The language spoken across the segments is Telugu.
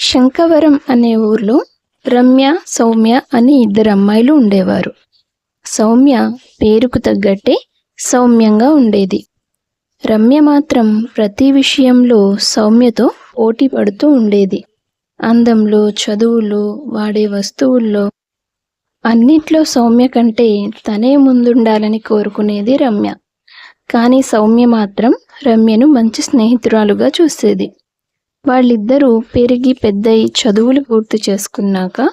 శంఖవరం అనే ఊర్లో రమ్య, సౌమ్య అని ఇద్దరు అమ్మాయిలు ఉండేవారు. సౌమ్య పేరుకు తగ్గట్టే సౌమ్యంగా ఉండేది. రమ్య మాత్రం ప్రతి విషయంలో సౌమ్యతో పోటీ పడుతూ ఉండేది. అందంలో, చదువులో, వాడే వస్తువుల్లో అన్నిట్లో సౌమ్య కంటే తనే ముందుండాలని కోరుకునేది రమ్య. కానీ సౌమ్య మాత్రం రమ్యను మంచి స్నేహితురాలుగా చూసేది. వాళ్ళిద్దరూ పెరిగి పెద్దయి చదువులు పూర్తి చేసుకున్నాక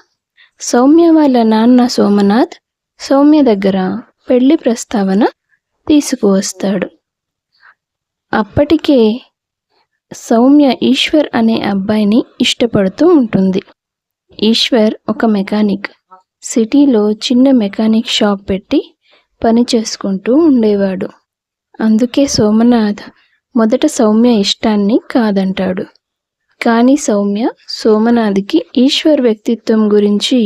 సౌమ్య వాళ్ళ నాన్న సోమనాథ్ సౌమ్య దగ్గర పెళ్లి ప్రస్తావన తీసుకువస్తాడు. అప్పటికే సౌమ్య ఈశ్వర్ అనే అబ్బాయిని ఇష్టపడుతూ ఉంటుంది. ఈశ్వర్ ఒక మెకానిక్. సిటీలో చిన్న మెకానిక్ షాప్ పెట్టి పని చేసుకుంటూ ఉండేవాడు. అందుకే సోమనాథ్ మొదట సౌమ్య ఇష్టాన్ని కాదంటాడు. కానీ సౌమ్య సోమనాథ్కి ఈశ్వర్ వ్యక్తిత్వం గురించి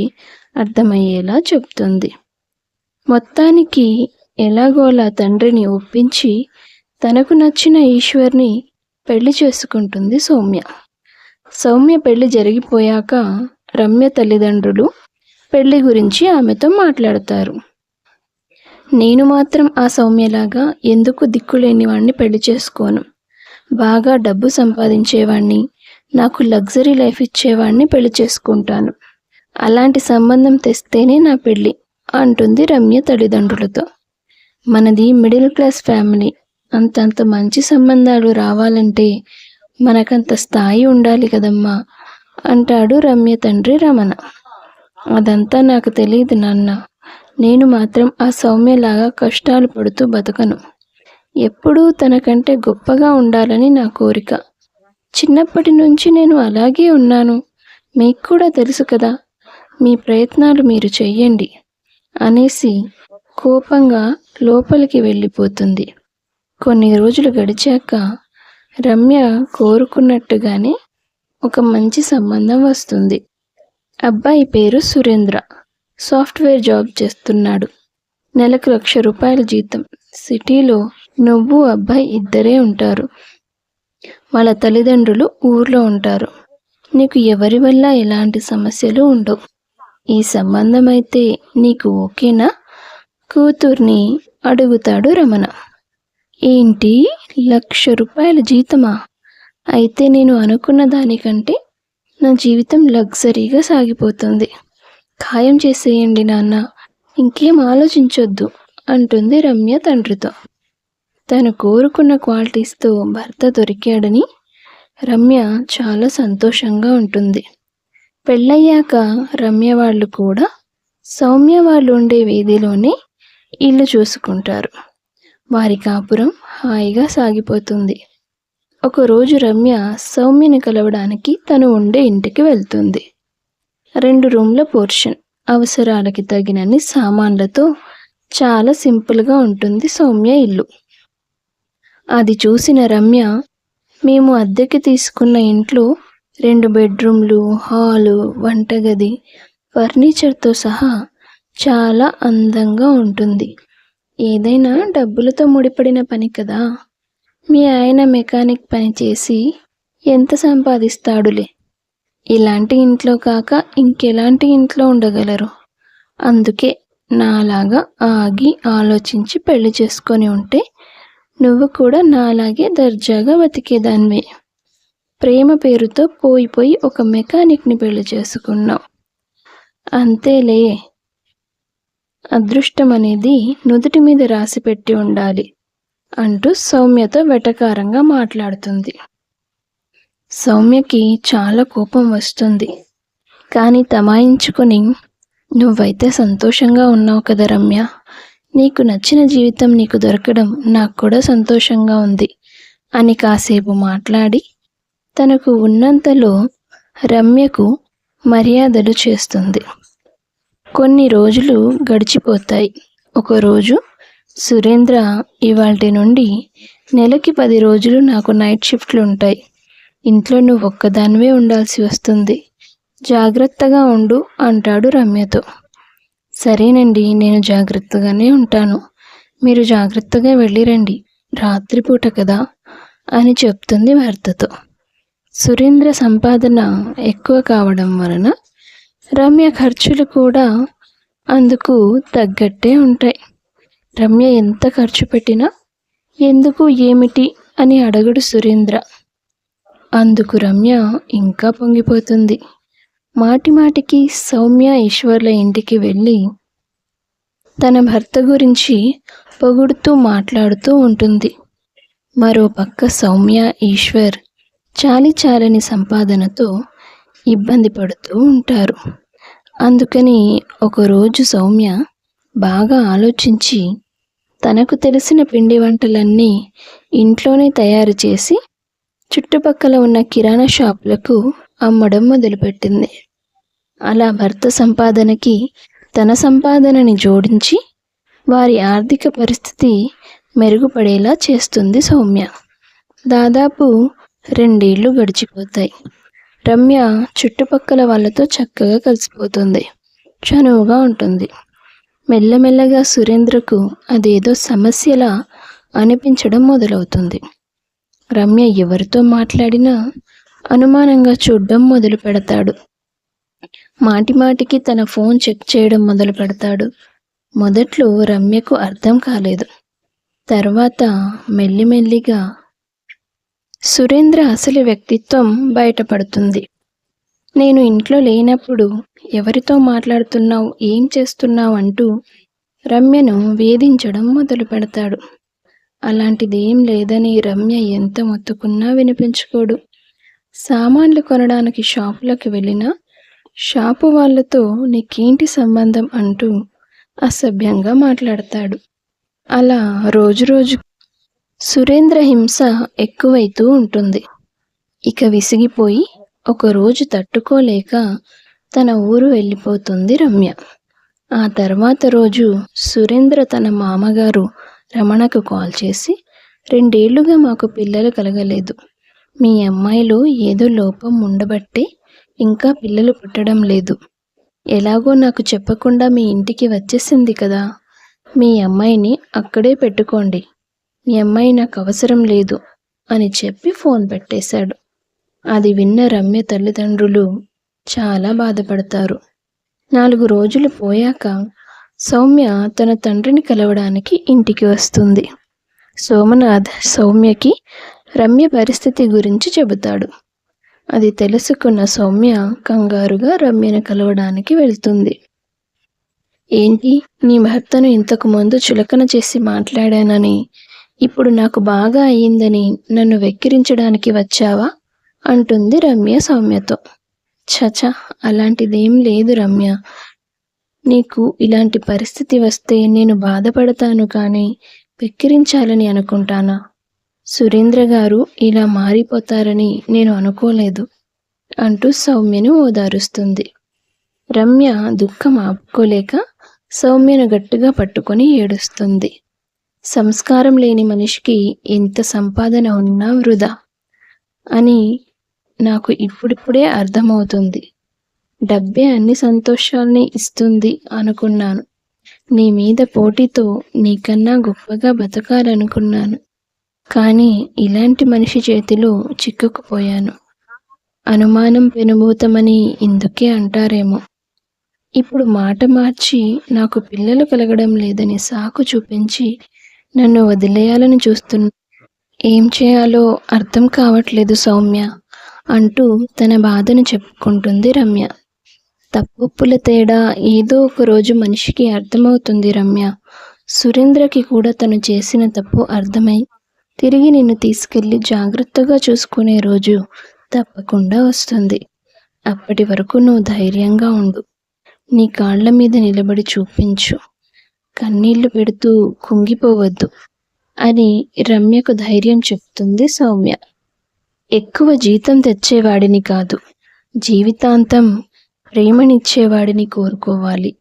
అర్థమయ్యేలా చెప్తుంది. మొత్తానికి ఎలాగోలా తండ్రిని ఒప్పించి తనకు నచ్చిన ఈశ్వర్ని పెళ్లి చేసుకుంటుంది సౌమ్య. సౌమ్య పెళ్లి జరిగిపోయాక రమ్య తల్లిదండ్రులు పెళ్లి గురించి ఆమెతో మాట్లాడతారు. నేను మాత్రం ఆ సౌమ్యలాగా ఎందుకు దిక్కులేని వాణ్ణి పెళ్లి చేసుకోను. బాగా డబ్బు సంపాదించేవాణ్ణి, నాకు లగ్జరీ లైఫ్ ఇచ్చేవాడిని పెళ్లి చేసుకుంటాను. అలాంటి సంబంధం తెస్తేనే నా పెళ్ళి అంటుంది రమ్య తల్లిదండ్రులతో. మనది మిడిల్ క్లాస్ ఫ్యామిలీ. అంతంత మంచి సంబంధాలు రావాలంటే మనకంత స్థాయి ఉండాలి కదమ్మా అంటాడు రమ్య తండ్రి రమణ. అదంతా నాకు తెలియదు నాన్న. నేను మాత్రం ఆ సౌమ్యలాగా కష్టాలు పడుతూ బతకను. ఎప్పుడూ తనకంటే గొప్పగా ఉండాలని నా కోరిక. చిన్నప్పటి నుంచి నేను అలాగే ఉన్నాను. మీకు కూడా తెలుసు కదా. మీ ప్రయత్నాలు మీరు చెయ్యండి అనేసి కోపంగా లోపలికి వెళ్ళిపోతుంది. కొన్ని రోజులు గడిచాక రమ్య కోరుకున్నట్టుగానే ఒక మంచి సంబంధం వస్తుంది. అబ్బాయి పేరు సురేంద్ర. సాఫ్ట్వేర్ జాబ్ చేస్తున్నాడు. నెలకు 1,00,000 రూపాయల జీతం. సిటీలో నువ్వు అబ్బాయి ఇద్దరే ఉంటారు. వాళ్ళ తల్లిదండ్రులు ఊర్లో ఉంటారు. నీకు ఎవరి వల్ల ఎలాంటి సమస్యలు ఉండవు. ఈ సంబంధం అయితే నీకు ఓకేనా? కూతుర్ని అడుగుతాడు రమణ. ఏంటి, 1,00,000 రూపాయల జీతమా? అయితే నేను అనుకున్న దానికంటే నా జీవితం లగ్జరీగా సాగిపోతుంది. ఖాయం చేసేయండి నాన్న, ఇంకేం ఆలోచించొద్దు అంటుంది రమ్య తండ్రితో. తను కోరుకున్న క్వాలిటీస్తో భర్త దొరికాడని రమ్య చాలా సంతోషంగా ఉంటుంది. పెళ్ళయ్యాక రమ్య వాళ్ళు కూడా సౌమ్య వాళ్ళు ఉండే వీధిలోనే ఇల్లు చూసుకుంటారు. వారి కాపురం హాయిగా సాగిపోతుంది. ఒకరోజు రమ్య సౌమ్యని కలవడానికి తను ఉండే ఇంటికి వెళ్తుంది. 2 రూమ్ల పోర్షన్, అవసరాలకి తగినన్ని సామాన్లతో చాలా సింపుల్గా ఉంటుంది సౌమ్య ఇల్లు. అది చూసిన రమ్య, మేము అద్దెకి తీసుకున్న ఇంట్లో 2 బెడ్రూమ్లు, హాలు, వంటగది, ఫర్నిచర్తో సహా చాలా అందంగా ఉంటుంది. ఏదైనా డబ్బులతో ముడిపడిన పని కదా. మీ ఆయన మెకానిక్ పని చేసి ఎంత సంపాదిస్తాడులే. ఇలాంటి ఇంట్లో కాక ఇంకెలాంటి ఇంట్లో ఉండగలరు? అందుకే నాలాగా ఆగి ఆలోచించి పెళ్లి చేసుకొని ఉంటే నువ్వు కూడా నాలాగే దర్జాగా బతికేదానివే. ప్రేమ పేరుతో పోయి ఒక మెకానిక్ని పెళ్లి చేసుకున్నావు. అంతేలే, అదృష్టం అనేది నుదుటి మీద రాసి పెట్టి ఉండాలి అంటూ సౌమ్యతో వెటకారంగా మాట్లాడుతుంది. సౌమ్యకి చాలా కోపం వస్తుంది. కానీ తమాయించుకొని, నువ్వైతే సంతోషంగా ఉన్నావు కదా రమ్య, నీకు నచ్చిన జీవితం నీకు దొరకడం నాకు కూడా సంతోషంగా ఉంది అని కాసేపు మాట్లాడి తనకు ఉన్నంతలో రమ్యకు మర్యాదలు చేస్తుంది. కొన్ని రోజులు గడిచిపోతాయి. ఒకరోజు సురేంద్ర, ఇవాల్టి నుండి నెలకి 10 రోజులు నాకు నైట్ షిఫ్ట్లు ఉంటాయి. ఇంట్లో నువ్వు ఒక్కదానివే ఉండాల్సి వస్తుంది. జాగ్రత్తగా ఉండు అంటాడు రమ్యతో. సరేనండి, నేను జాగ్రత్తగానే ఉంటాను. మీరు జాగ్రత్తగా వెళ్ళిరండి, రాత్రిపూట కదా అని చెప్తుంది భర్తతో. సురేంద్ర సంపాదన ఎక్కువ కావడం వలన రమ్య ఖర్చులు కూడా అందుకు తగ్గట్టే ఉంటాయి. రమ్య ఎంత ఖర్చు పెట్టినా ఎందుకు ఏమిటి అని అడగడు సురేంద్ర. అందుకు రమ్య ఇంకా పొంగిపోతుంది. మాటిమాటికి సౌమ్య ఈశ్వర్ల ఇంటికి వెళ్ళి తన భర్త గురించి పొగుడుతూ మాట్లాడుతూ ఉంటుంది. మరో పక్క సౌమ్య ఈశ్వర్ చాలని సంపాదనతో ఇబ్బంది పడుతూ ఉంటారు. అందుకని ఒకరోజు సౌమ్య బాగా ఆలోచించి తనకు తెలిసిన పిండి వంటలన్నీ ఇంట్లోనే తయారు చేసి చుట్టుపక్కల ఉన్న కిరాణా షాపులకు అమ్మడం మొదలుపెట్టింది. అలా భర్త సంపాదనకి తన సంపాదనని జోడించి వారి ఆర్థిక పరిస్థితి మెరుగుపడేలా చేస్తుంది సౌమ్య. దాదాపు 2 ఏళ్ళు గడిచిపోతాయి. రమ్య చుట్టుపక్కల వాళ్ళతో చక్కగా కలిసిపోతుంది, చనువుగా ఉంటుంది. మెల్లమెల్లగా సురేంద్రకు అదేదో సమస్యలా అనిపించడం మొదలవుతుంది. రమ్య ఎవరితో మాట్లాడినా అనుమానంగా చూడడం మొదలు పెడతాడు. మాటిమాటికి తన ఫోన్ చెక్ చేయడం మొదలు పెడతాడు. మొదట్లో రమ్యకు అర్థం కాలేదు. తర్వాత మెల్లిమెల్లిగా సురేంద్ర అసలు వ్యక్తిత్వం బయటపడుతుంది. నేను ఇంట్లో లేనప్పుడు ఎవరితో మాట్లాడుతున్నావు, ఏం చేస్తున్నావు అంటూ రమ్యను వేధించడం మొదలు పెడతాడు. అలాంటిదేం లేదని రమ్య ఎంత మొత్తుకున్నా వినిపించుకోడు. సామాన్లు కొనడానికి షాపులకు వెళ్ళినా షాపు వాళ్ళతో నీకేంటి సంబంధం అంటూ అసభ్యంగా మాట్లాడతాడు. అలా రోజు సురేంద్ర హింస ఎక్కువైతూ ఉంటుంది. ఇక విసిగిపోయి ఒకరోజు తట్టుకోలేక తన ఊరు వెళ్ళిపోతుంది రమ్య. ఆ తర్వాత రోజు సురేంద్ర తన మామగారు రమణకు కాల్ చేసి 2 ఏళ్లుగా మాకు పిల్లలు కలగలేదు. మీ అమ్మాయిలో ఏదో లోపం ఉండబట్టే ఇంకా పిల్లలు పుట్టడం లేదు. ఎలాగో నాకు చెప్పకుండా మీ ఇంటికి వచ్చేసింది కదా, మీ అమ్మాయిని అక్కడే పెట్టుకోండి, మీ అమ్మాయి నాకు అవసరం లేదు అని చెప్పి ఫోన్ పెట్టేశాడు. అది విన్న రమ్య తల్లిదండ్రులు చాలా బాధపడతారు. 4 రోజులు పోయాక సౌమ్య తన తండ్రిని కలవడానికి ఇంటికి వస్తుంది. సోమనాథ్ సౌమ్యకి రమ్య పరిస్థితి గురించి చెబుతాడు. అది తెలుసుకున్న సౌమ్య కంగారుగా రమ్యను కలవడానికి వెళ్తుంది. ఏంటి, నీ భర్తను ఇంతకు ముందు చులకన చేసి మాట్లాడానని, ఇప్పుడు నాకు బాగా అయ్యిందని నన్ను వెక్కిరించడానికి వచ్చావా అంటుంది రమ్య సౌమ్యతో. చచ, అలాంటిదేం లేదు రమ్య. నీకు ఇలాంటి పరిస్థితి వస్తే నేను బాధపడతాను కానీ వెక్కిరించాలని అనుకుంటానా? సురేంద్ర గారు ఇలా మారిపోతారని నేను అనుకోలేదు అంటూ సౌమ్యను ఓదారుస్తుంది. రమ్య దుఃఖం ఆపుకోలేక సౌమ్యను గట్టిగా పట్టుకొని ఏడుస్తుంది. సంస్కారం లేని మనిషికి ఎంత సంపాదన ఉన్నా వృధా అని నాకు ఇప్పుడిప్పుడే అర్థమవుతుంది. డబ్బే అన్ని సంతోషాల్ని ఇస్తుంది అనుకున్నాను. నీ మీద పోటీతో నీకన్నా గొప్పగా బతకాలనుకున్నాను. కానీ ఇలాంటి మనిషి చేతిలో చిక్కుకుపోయాను. అనుమానం పెనుభూతమని ఇందుకే అంటారేమో. ఇప్పుడు మాట మార్చి నాకు పిల్లలు కలగడం లేదని సాకు చూపించి నన్ను వదిలేయాలని చూస్తున్నా. ఏం చేయాలో అర్థం కావట్లేదు సౌమ్య అంటూ తన బాధను చెప్పుకుంటుంది రమ్య. తప్పుల తేడా ఏదో ఒక రోజు మనిషికి అర్థమవుతుంది రమ్య. సురేంద్రకి కూడా తను చేసిన తప్పు అర్థమై తిరిగి నిన్ను తీసుకెళ్లి జాగ్రత్తగా చూసుకునే రోజు తప్పకుండా వస్తుంది. అప్పటి వరకు నువ్వు ధైర్యంగా ఉండు. నీ కాళ్ల మీద నిలబడి చూపించు. కన్నీళ్లు పెడుతూ కుంగిపోవద్దు అని రమ్యకు ధైర్యం చెప్తుంది సౌమ్య. ఎక్కువ జీతం తెచ్చేవాడిని కాదు, జీవితాంతం ప్రేమనిచ్చేవాడిని కోరుకోవాలి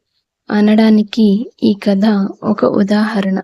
అనడానికి ఈ కథ ఒక ఉదాహరణ.